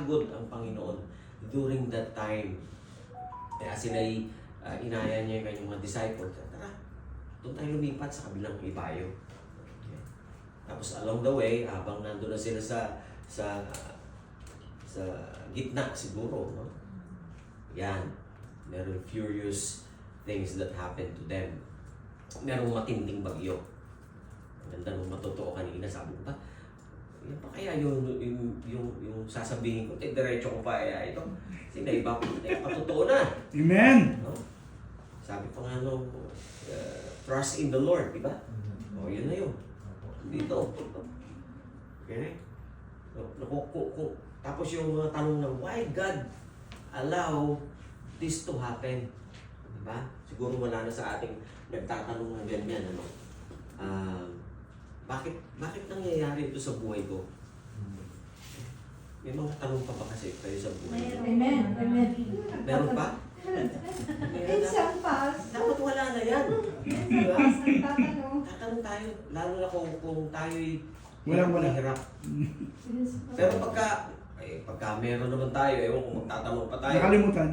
napagod ang Panginoon during that time. Kaya sila'y inaya niya yung kanyang mga disciples. Tara, doon tayo lumipat sa kabilang ibayo. Okay. Tapos along the way, habang nandun na sila sa gitna siguro, no? Yan, meron furious things that happen to them. Merong matinding bagyo. Ang ganda nung matotoo kanina, sabi ko ba, yan pa kaya yung sasabihin ko, diretso ko pa kaya ito. Kasi naiba ko, patotoo na. Amen! No? Sabi ko nga nung, trust in the Lord, di ba? O, yun na yun. Dito. Okay? Tapos yung mga tanong ng, why God allow this to happen? Di ba? Siguro wala na sa ating nagtatanong ng ganyan, ano? Bakit nangyayari ito sa buhay ko? May mga tanong pa ba kasi kayo sa buhay ko? Amen. Amen. Meron pa? Minsan pa. Dapat wala na yan. Diba? Tatanong. Tatanong tayo, lalo na kung tayo'y Wala. hirap. Pero pagka meron naman tayo, ewan kung magtatanong pa tayo. Nakalimutan.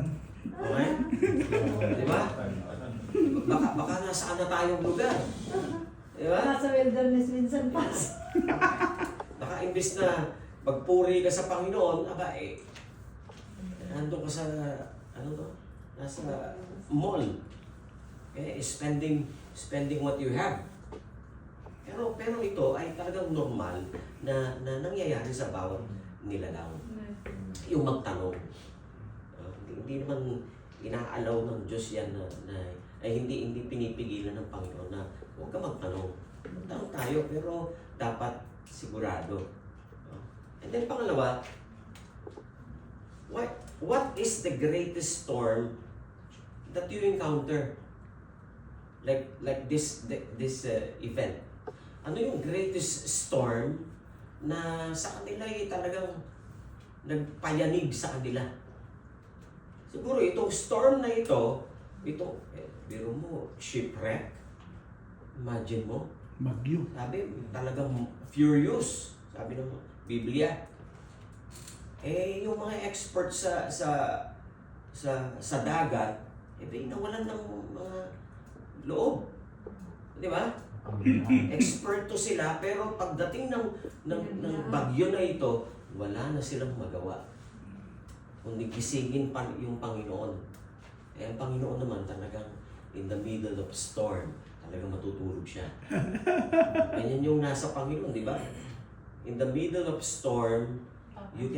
Okay? Di ba? Baka nasaan na tayong lugar. Di ba? Nasa wilderness minsan pa. Baka imbis na magpuri ka sa Panginoon, nandun ka sa, nasa mall. Okay? Spending what you have. Pero ito ay talagang normal na nangyayari sa bawat nilalang. Yung magtanong. Hindi naman inaalaw ng Diyos yan ay hindi pinipigilan ng Panginoon na huwag ka magtanong. Magtanong tayo pero dapat sigurado. And then pangalawa, what is the greatest storm that you encounter? Like this event. Ano yung greatest storm na sa kanila ay talagang nagpayanig sa kanila? Siguro itong storm na ito, biro mo, shipwreck. Imagine mo. Bagyo. Sabi, talagang furious. Sabi ng Biblia. Yung mga experts sa dagat, nawalan ng mga loob. Di ba? Experto sila, pero pagdating ng bagyo na ito, wala na silang magawa. Kundi gisingin pa yung Panginoon. Ang Panginoon naman talagang in the middle of storm, talagang matutulog siya. Ganyan yung nasa Panginoon, di ba? In the middle of storm,